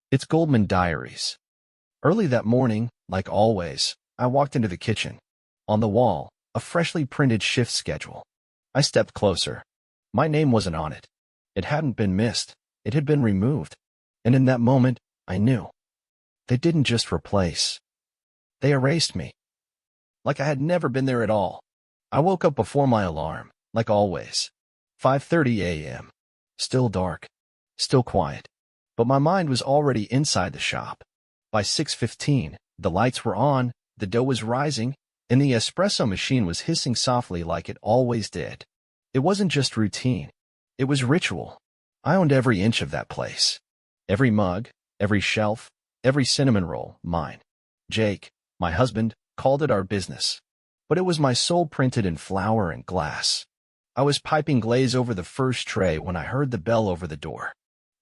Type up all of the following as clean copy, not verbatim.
It's Goldman Diaries. Early that morning, like always, I walked into the kitchen. On the wall, a freshly printed shift schedule. I stepped closer. My name wasn't on it. It hadn't been missed. It had been removed. And in that moment, I knew. They didn't just replace. They erased me. Like I had never been there at all. I woke up before my alarm, like always. 5:30 a.m. Still dark. Still quiet. But my mind was already inside the shop. By 6:15, the lights were on, the dough was rising, and the espresso machine was hissing softly like it always did. It wasn't just routine. It was ritual. I owned every inch of that place. Every mug, every shelf, every cinnamon roll, mine. Jake, my husband, called it our business. But it was my soul printed in flour and glass. I was piping glaze over the first tray when I heard the bell over the door.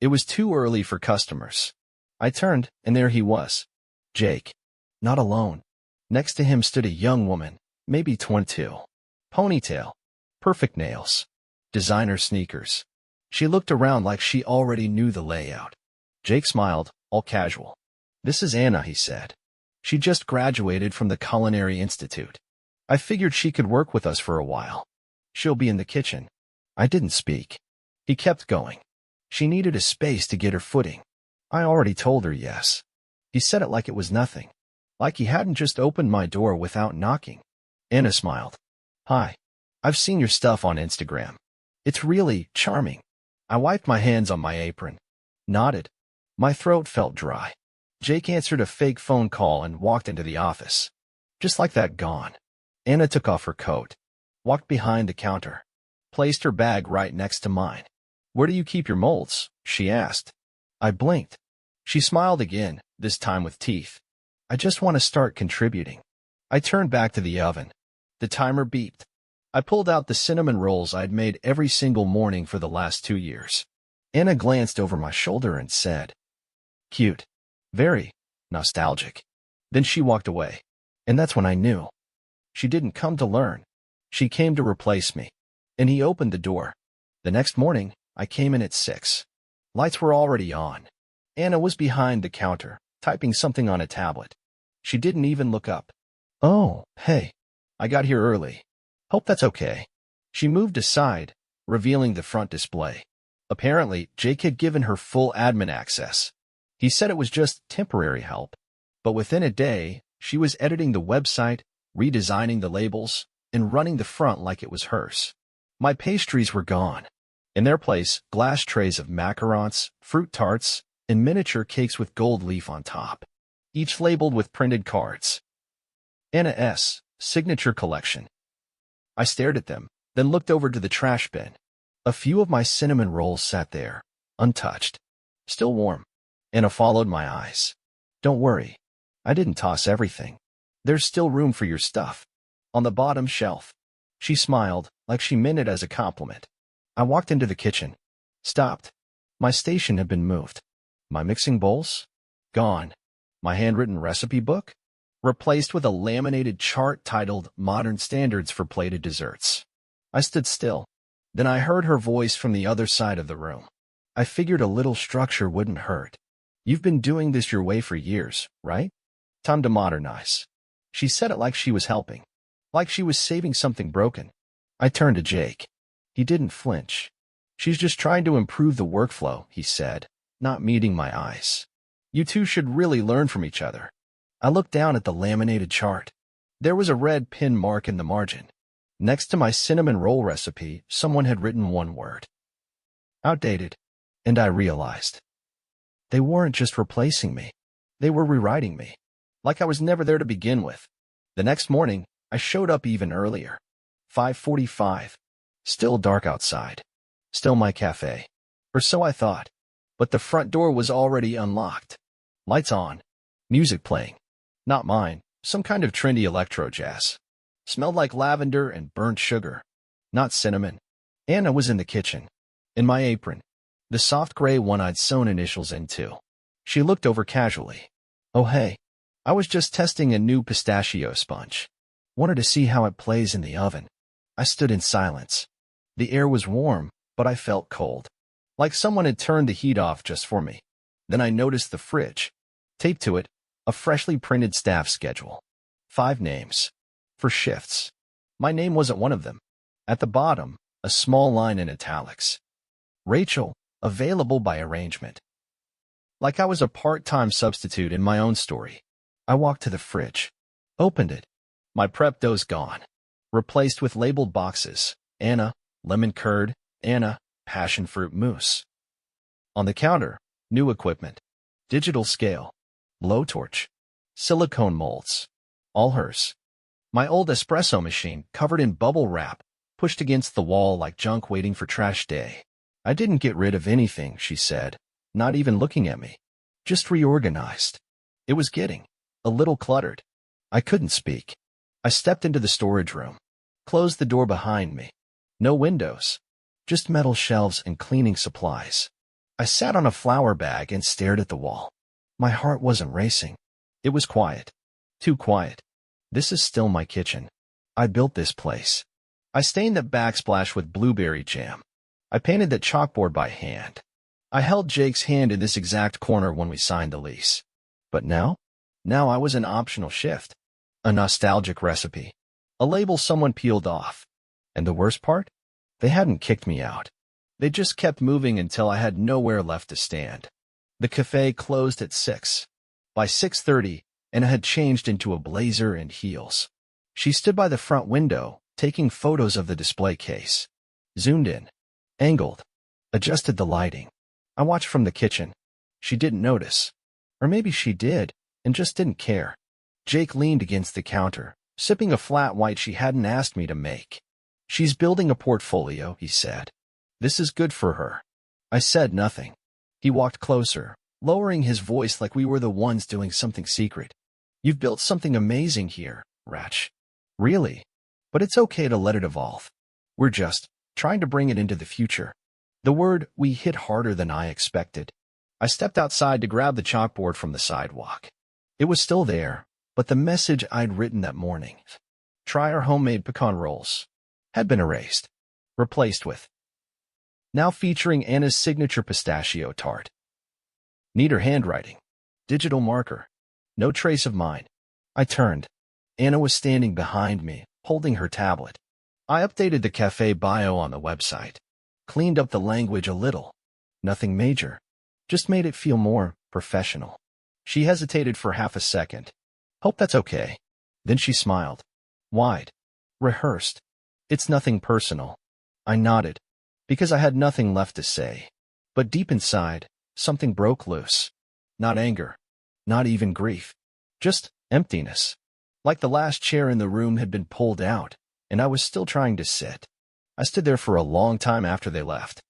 It was too early for customers. I turned, and there he was. Jake. Not alone. Next to him stood a young woman, maybe 22. Ponytail. Perfect nails. Designer sneakers. She looked around like she already knew the layout. Jake smiled, all casual. "This is Anna," he said. "She just graduated from the Culinary Institute. I figured she could work with us for a while. She'll be in the kitchen." I didn't speak. He kept going. She needed a space to get her footing. I already told her yes. He said it like it was nothing. Like he hadn't just opened my door without knocking. Anna smiled. "Hi. I've seen your stuff on Instagram. It's really charming." I wiped my hands on my apron. Nodded. My throat felt dry. Jake answered a fake phone call and walked into the office. Just like that, gone. Anna took off her coat. Walked behind the counter. Placed her bag right next to mine. "Where do you keep your molds?" she asked. I blinked. She smiled again, this time with teeth. "I just want to start contributing." I turned back to the oven. The timer beeped. I pulled out the cinnamon rolls I'd made every single morning for the last 2 years. Anna glanced over my shoulder and said, "Cute. Very nostalgic." Then she walked away. And that's when I knew. She didn't come to learn. She came to replace me. And he opened the door. The next morning, I came in at 6. Lights were already on. Anna was behind the counter, typing something on a tablet. She didn't even look up. "Oh, hey. I got here early. Hope that's okay." She moved aside, revealing the front display. Apparently, Jake had given her full admin access. He said it was just temporary help. But within a day, she was editing the website, redesigning the labels, and running the front like it was hers. My pastries were gone. In their place, glass trays of macarons, fruit tarts, and miniature cakes with gold leaf on top, each labeled with printed cards. Anna S. Signature Collection. I stared at them, then looked over to the trash bin. A few of my cinnamon rolls sat there, untouched. Still warm. Anna followed my eyes. "Don't worry. I didn't toss everything. There's still room for your stuff. On the bottom shelf." She smiled, like she meant it as a compliment. I walked into the kitchen. Stopped. My station had been moved. My mixing bowls? Gone. My handwritten recipe book? Replaced with a laminated chart titled Modern Standards for Plated Desserts. I stood still. Then I heard her voice from the other side of the room. I figured a little structure wouldn't hurt. "You've been doing this your way for years, right? Time to modernize." She said it like she was helping. Like she was saving something broken. I turned to Jake. He didn't flinch. "She's just trying to improve the workflow," he said, not meeting my eyes. "You two should really learn from each other." I looked down at the laminated chart. There was a red pin mark in the margin. Next to my cinnamon roll recipe, someone had written one word. Outdated. And I realized. They weren't just replacing me. They were rewriting me. Like I was never there to begin with. The next morning, I showed up even earlier. 5:45. Still dark outside. Still my cafe. Or so I thought. But the front door was already unlocked. Lights on. Music playing. Not mine. Some kind of trendy electro jazz. Smelled like lavender and burnt sugar. Not cinnamon. Anna was in the kitchen. In my apron. The soft gray one I'd sewn initials into. She looked over casually. "Oh hey. I was just testing a new pistachio sponge. Wanted to see how it plays in the oven." I stood in silence. The air was warm, but I felt cold. Like someone had turned the heat off just for me. Then I noticed the fridge. Taped to it, a freshly printed staff schedule. 5 names. For shifts. My name wasn't one of them. At the bottom, a small line in italics. Rachel, available by arrangement. Like I was a part-time substitute in my own story. I walked to the fridge. Opened it. My prep dough's gone. Replaced with labeled boxes. Anna, lemon curd. Anna, passion fruit mousse. On the counter, new equipment. Digital scale. Blowtorch. Silicone molds. All hers. My old espresso machine, covered in bubble wrap, pushed against the wall like junk waiting for trash day. I didn't get rid of anything, she said, not even looking at me. Just reorganized. It was getting a little cluttered. I couldn't speak. I stepped into the storage room. Closed the door behind me. No windows. Just metal shelves and cleaning supplies. I sat on a flour bag and stared at the wall. My heart wasn't racing. It was quiet. Too quiet. This is still my kitchen. I built this place. I stained the backsplash with blueberry jam. I painted the chalkboard by hand. I held Jake's hand in this exact corner when we signed the lease. But now? Now I was an optional shift. A nostalgic recipe. A label someone peeled off. And the worst part? They hadn't kicked me out. They just kept moving until I had nowhere left to stand. The cafe closed at 6. By 6:30, Anna had changed into a blazer and heels. She stood by the front window, taking photos of the display case. Zoomed in. Angled. Adjusted the lighting. I watched from the kitchen. She didn't notice. Or maybe she did, and just didn't care. Jake leaned against the counter, sipping a flat white she hadn't asked me to make. She's building a portfolio, he said. This is good for her. I said nothing. He walked closer, lowering his voice like we were the ones doing something secret. You've built something amazing here, Ratch. Really? But it's okay to let it evolve. We're just trying to bring it into the future. The word we hit harder than I expected. I stepped outside to grab the chalkboard from the sidewalk. It was still there, but the message I'd written that morning, try our homemade pecan rolls, had been erased, replaced with, now featuring Anna's signature pistachio tart. Neater handwriting. Digital marker. No trace of mine. I turned. Anna was standing behind me, holding her tablet. I updated the cafe bio on the website. Cleaned up the language a little. Nothing major. Just made it feel more professional. She hesitated for half a second. Hope that's okay. Then she smiled. Wide. Rehearsed. It's nothing personal. I nodded, because I had nothing left to say. But deep inside, something broke loose. Not anger. Not even grief. Just emptiness. Like the last chair in the room had been pulled out, and I was still trying to sit. I stood there for a long time after they left.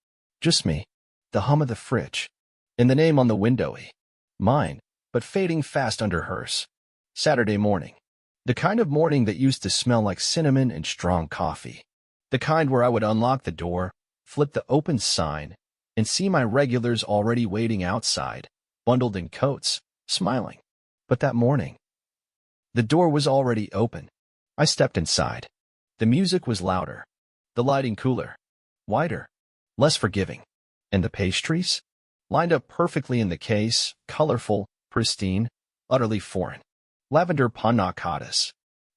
Just me. The hum of the fridge. And the name on the windowy. Mine, but fading fast under hers. Saturday morning. The kind of morning that used to smell like cinnamon and strong coffee. The kind where I would unlock the door, flip the open sign, and see my regulars already waiting outside, bundled in coats, smiling. But that morning, the door was already open. I stepped inside. The music was louder. The lighting cooler. Wider. Less forgiving. And the pastries? Lined up perfectly in the case, colorful, pristine, utterly foreign. Lavender panna cottas.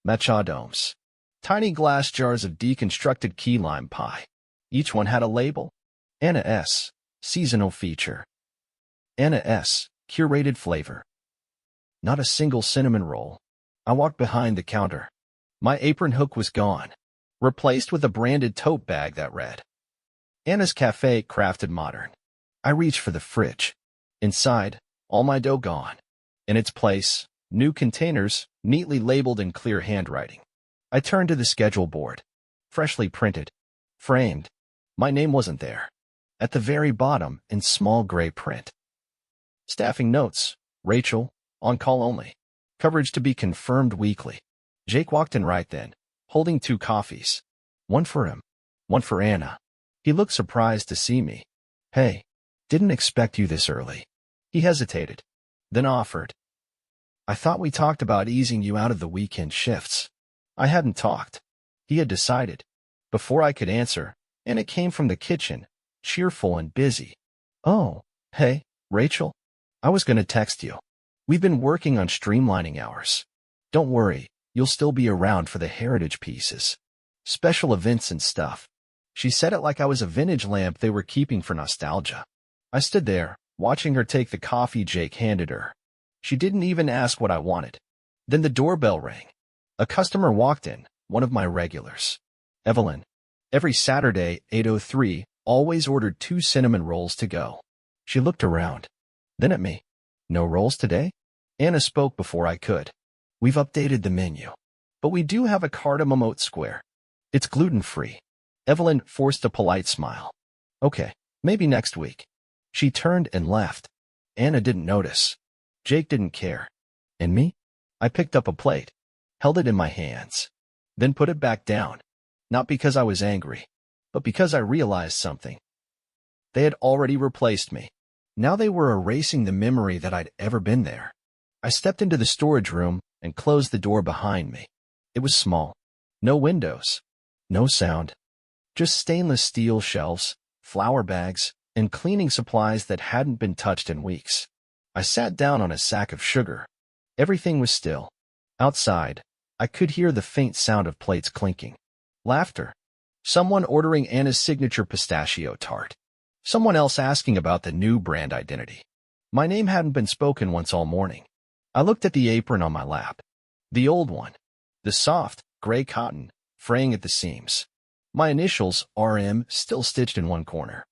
Matcha domes. Tiny glass jars of deconstructed key lime pie. Each one had a label. Anna S. Seasonal feature. Anna S. Curated flavor. Not a single cinnamon roll. I walked behind the counter. My apron hook was gone, replaced with a branded tote bag that read, Anna's Cafe Crafted Modern. I reached for the fridge. Inside, all my dough gone. In its place, new containers, neatly labeled in clear handwriting. I turned to the schedule board. Freshly printed. Framed. My name wasn't there. At the very bottom, in small gray print. Staffing notes. Rachel, on call only. Coverage to be confirmed weekly. Jake walked in right then, holding 2 coffees. One for him. One for Anna. He looked surprised to see me. Hey, didn't expect you this early. He hesitated, then offered. I thought we talked about easing you out of the weekend shifts. I hadn't talked. He had decided. Before I could answer, and it came from the kitchen, cheerful and busy. Oh, hey, Rachel. I was gonna text you. We've been working on streamlining ours. Don't worry, you'll still be around for the heritage pieces. Special events and stuff. She said it like I was a vintage lamp they were keeping for nostalgia. I stood there, watching her take the coffee Jake handed her. She didn't even ask what I wanted. Then the doorbell rang. A customer walked in, one of my regulars. Evelyn. Every Saturday, 8:03, always ordered 2 cinnamon rolls to go. She looked around. Then at me. No rolls today? Anna spoke before I could. We've updated the menu. But we do have a cardamom oat square. It's gluten-free. Evelyn forced a polite smile. Okay, maybe next week. She turned and left. Anna didn't notice. Jake didn't care. And me? I picked up a plate, held it in my hands, then put it back down. Not because I was angry, but because I realized something. They had already replaced me. Now they were erasing the memory that I'd ever been there. I stepped into the storage room and closed the door behind me. It was small. No windows. No sound. Just stainless steel shelves, flour bags, and cleaning supplies that hadn't been touched in weeks. I sat down on a sack of sugar. Everything was still. Outside, I could hear the faint sound of plates clinking. Laughter. Someone ordering Anna's signature pistachio tart. Someone else asking about the new brand identity. My name hadn't been spoken once all morning. I looked at the apron on my lap. The old one. The soft, gray cotton, fraying at the seams. My initials, RM, still stitched in one corner.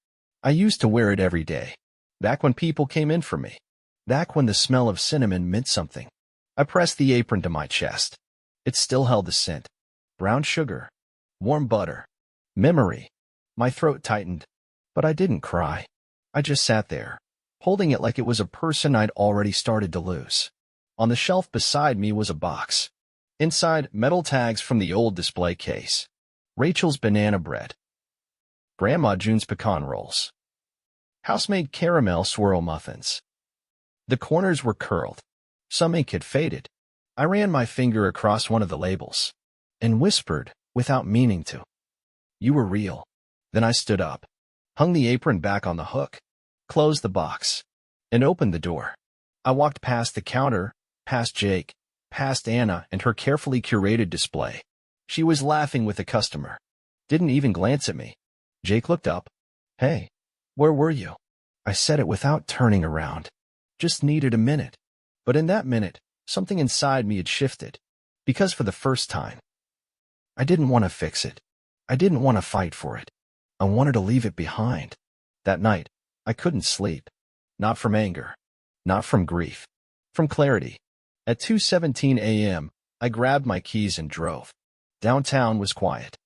I used to wear it every day. Back when people came in for me. Back when the smell of cinnamon meant something. I pressed the apron to my chest. It still held the scent. Brown sugar. Warm butter. Memory. My throat tightened. But I didn't cry. I just sat there, holding it like it was a person I'd already started to lose. On the shelf beside me was a box. Inside, metal tags from the old display case. Rachel's banana bread. Grandma June's pecan rolls. House-made caramel swirl muffins. The corners were curled. Some ink had faded. I ran my finger across one of the labels and whispered, without meaning to, "You were real." Then I stood up, hung the apron back on the hook, closed the box, and opened the door. I walked past the counter, past Jake, past Anna and her carefully curated display. She was laughing with a customer. Didn't even glance at me. Jake looked up. "Hey, where were you?" I said it without turning around. Just needed a minute. But in that minute, something inside me had shifted. Because for the first time, I didn't want to fix it. I didn't want to fight for it. I wanted to leave it behind. That night, I couldn't sleep. Not from anger. Not from grief. From clarity. At 2:17 a.m., I grabbed my keys and drove. Downtown was quiet.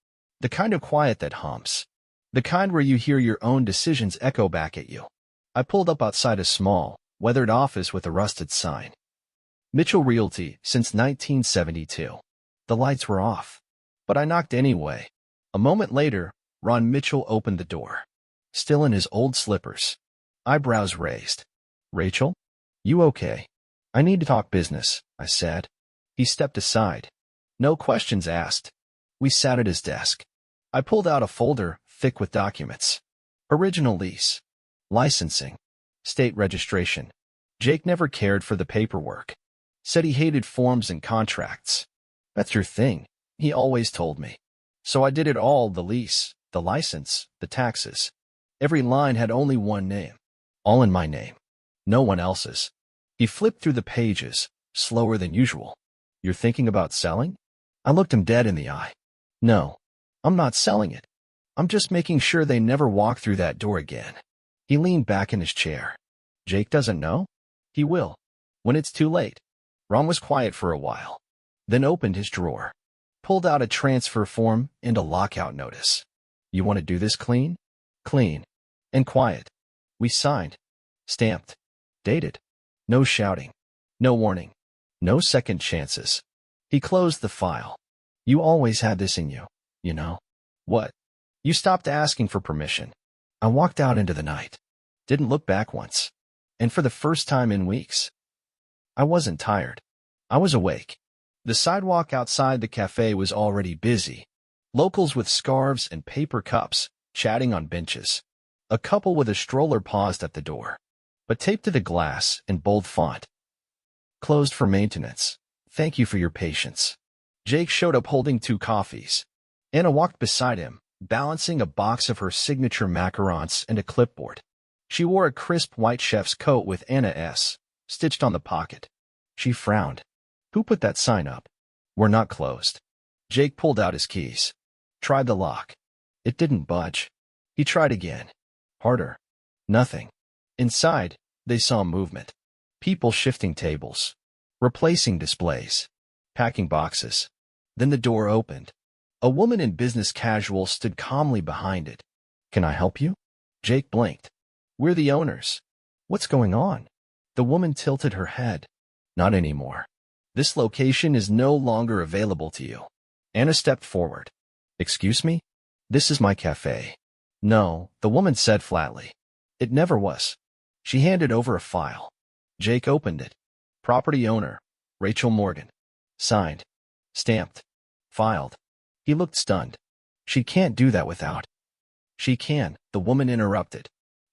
The kind of quiet that hums. The kind where you hear your own decisions echo back at you. I pulled up outside a small, weathered office with a rusted sign. Mitchell Realty since 1972. The lights were off. But I knocked anyway. A moment later, Ron Mitchell opened the door. Still in his old slippers. Eyebrows raised. "Rachel? You okay?" "I need to talk business," I said. He stepped aside. No questions asked. We sat at his desk. I pulled out a folder, thick with documents. Original lease. Licensing. State registration. Jake never cared for the paperwork. Said he hated forms and contracts. "That's your thing," he always told me. So I did it all, the lease, the license, the taxes. Every line had only one name. All in my name. No one else's. He flipped through the pages, slower than usual. "You're thinking about selling?" I looked him dead in the eye. "No, I'm not selling it. I'm just making sure they never walk through that door again." He leaned back in his chair. "Jake doesn't know?" "He will. When it's too late." Ron was quiet for a while, then opened his drawer, pulled out a transfer form and a lockout notice. "You want to do this clean?" "Clean. And quiet." We signed. Stamped. Dated. No shouting. No warning. No second chances. He closed the file. "You always had this in you, you know." "What?" "You stopped asking for permission." I walked out into the night. Didn't look back once. And for the first time in weeks, I wasn't tired. I was awake. The sidewalk outside the cafe was already busy. Locals with scarves and paper cups, chatting on benches. A couple with a stroller paused at the door. but taped to the glass in bold font. Closed for maintenance. Thank you for your patience. Jake showed up holding 2 coffees. Anna walked beside him, balancing a box of her signature macarons and a clipboard. She wore a crisp white chef's coat with Anna S. stitched on the pocket. She frowned. Who put that sign up? We're not closed. Jake pulled out his keys. Tried the lock. It didn't budge. He tried again. Harder. Nothing. Inside, they saw movement. People shifting tables. Replacing displays. Packing boxes. Then the door opened. A woman in business casual stood calmly behind it. Can I help you? Jake blinked. We're the owners. What's going on? The woman tilted her head. Not anymore. This location is no longer available to you. Anna stepped forward. Excuse me? This is my cafe. No, the woman said flatly. It never was. She handed over a file. Jake opened it. Property owner, Rachel Morgan. Signed. Stamped. Filed. He looked stunned. She can't do that without. She can, the woman interrupted.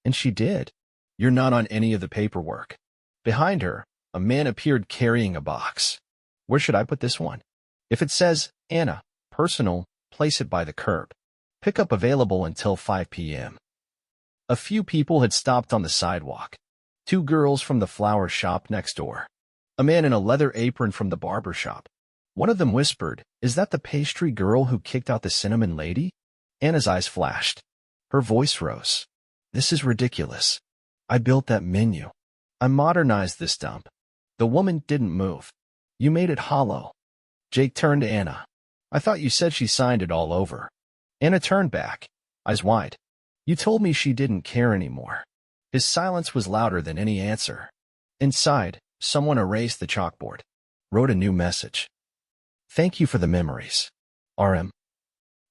And she did. You're not on any of the paperwork. Behind her, a man appeared carrying a box. Where should I put this one? If it says, Anna, personal, place it by the curb. Pickup available until 5 p.m. A few people had stopped on the sidewalk. 2 girls from the flower shop next door. A man in a leather apron from the barber shop. One of them whispered, Is that the pastry girl who kicked out the cinnamon lady? Anna's eyes flashed. Her voice rose. This is ridiculous. I built that menu. I modernized this dump. The woman didn't move. You made it hollow. Jake turned to Anna. I thought you said she signed it all over. Anna turned back, eyes wide. You told me she didn't care anymore. His silence was louder than any answer. Inside, someone erased the chalkboard. Wrote a new message. Thank you for the memories. RM.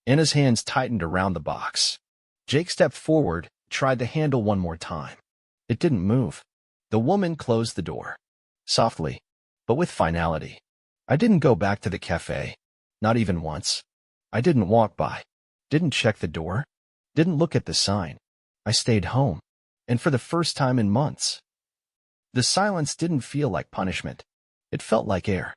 Anna's hands tightened around the box. Jake stepped forward, tried the handle one more time. It didn't move. The woman closed the door. Softly, but with finality. I didn't go back to the cafe. Not even once. I didn't walk by. Didn't check the door. Didn't look at the sign. I stayed home. And for the first time in months. The silence didn't feel like punishment. It felt like air.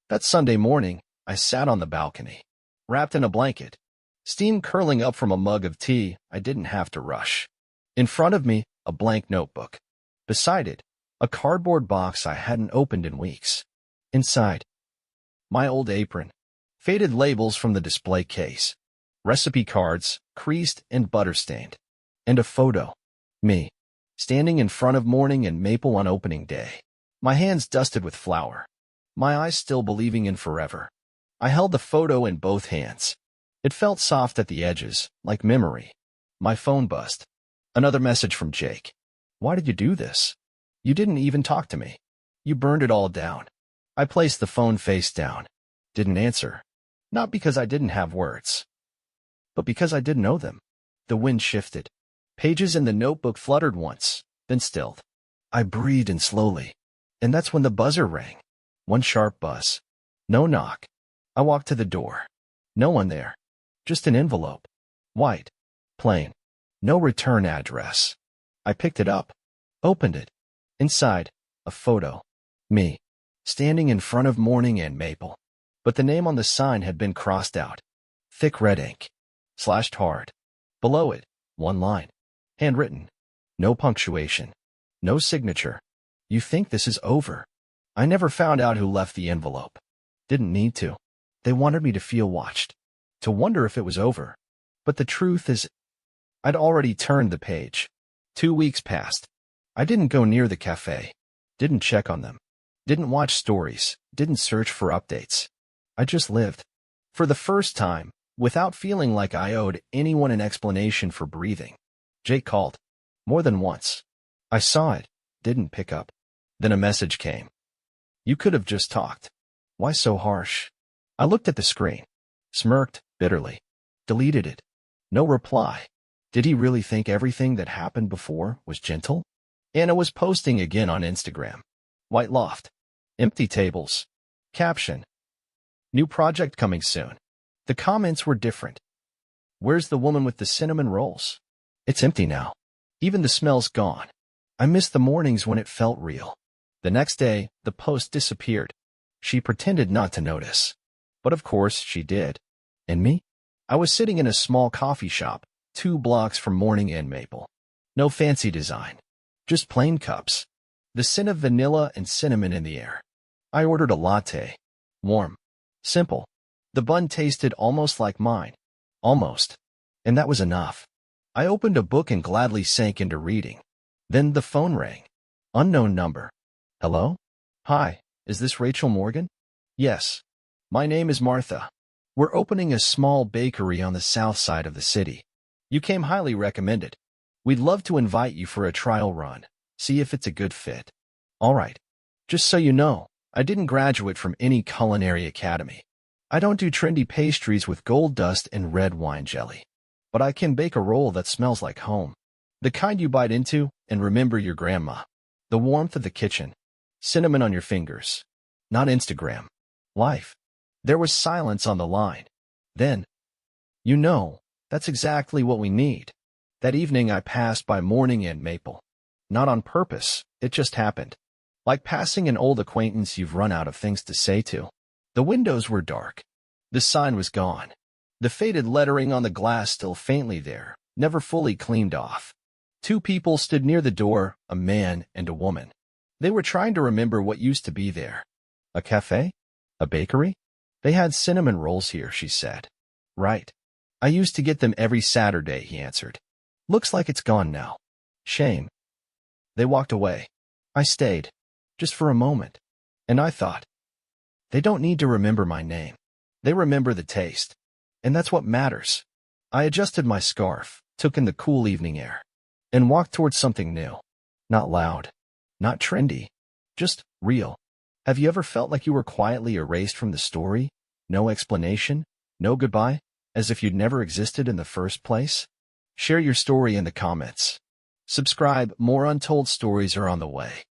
That Sunday morning, I sat on the balcony, wrapped in a blanket, steam curling up from a mug of tea I didn't have to rush. In front of me, a blank notebook. Beside it, a cardboard box I hadn't opened in weeks. Inside, my old apron, faded labels from the display case, recipe cards, creased and butter-stained, and a photo. Me, standing in front of Morning and Maple on opening day. My hands dusted with flour. My eyes still believing in forever. I held the photo in both hands. It felt soft at the edges, like memory. My phone buzzed. Another message from Jake. Why did you do this? You didn't even talk to me. You burned it all down. I placed the phone face down. Didn't answer. Not because I didn't have words, but because I didn't know them. The wind shifted. Pages in the notebook fluttered once, then stilled. I breathed in slowly. And that's when the buzzer rang. One sharp buzz. No knock. I walked to the door. No one there. Just an envelope. White. Plain. No return address. I picked it up. Opened it. Inside, a photo. Me. Standing in front of Morning and Maple. But the name on the sign had been crossed out. Thick red ink. Slashed hard. Below it, one line. Handwritten. No punctuation. No signature. You think this is over? I never found out who left the envelope. Didn't need to. They wanted me to feel watched. To wonder if it was over. But the truth is, I'd already turned the page. 2 weeks passed. I didn't go near the cafe. Didn't check on them. Didn't watch stories. Didn't search for updates. I just lived. For the first time, without feeling like I owed anyone an explanation for breathing. Jake called. More than once. I saw it. Didn't pick up. Then a message came. You could have just talked. Why so harsh? I looked at the screen. Smirked bitterly. Deleted it. No reply. Did he really think everything that happened before was gentle? Anna was posting again on Instagram. White loft. Empty tables. Caption. New project coming soon. The comments were different. Where's the woman with the cinnamon rolls? It's empty now. Even the smell's gone. I missed the mornings when it felt real. The next day, the post disappeared. She pretended not to notice. But of course, she did. And me? I was sitting in a small coffee shop, 2 blocks from Morning and Maple. No fancy design. Just plain cups. The scent of vanilla and cinnamon in the air. I ordered a latte. Warm. Simple. The bun tasted almost like mine. Almost. And that was enough. I opened a book and gladly sank into reading. Then the phone rang. Unknown number. Hello? Hi, is this Rachel Morgan? Yes. My name is Martha. We're opening a small bakery on the south side of the city. You came highly recommended. We'd love to invite you for a trial run. See if it's a good fit. All right. Just so you know, I didn't graduate from any culinary academy. I don't do trendy pastries with gold dust and red wine jelly. But I can bake a roll that smells like home. The kind you bite into and remember your grandma. The warmth of the kitchen. Cinnamon on your fingers. Not Instagram. Life. There was silence on the line. Then, you know, that's exactly what we need. That evening I passed by Morning and Maple. Not on purpose, it just happened. Like passing an old acquaintance you've run out of things to say to. The windows were dark. The sign was gone. The faded lettering on the glass still faintly there, never fully cleaned off. 2 people stood near the door, a man and a woman. They were trying to remember what used to be there. A cafe? A bakery? They had cinnamon rolls here, she said. Right. I used to get them every Saturday, he answered. Looks like it's gone now. Shame. They walked away. I stayed. Just for a moment. And I thought, they don't need to remember my name. They remember the taste. And that's what matters. I adjusted my scarf, took in the cool evening air, and walked towards something new. Not loud. Not trendy. Just real. Have you ever felt like you were quietly erased from the story? No explanation? No goodbye? As if you'd never existed in the first place? Share your story in the comments. Subscribe, more untold stories are on the way.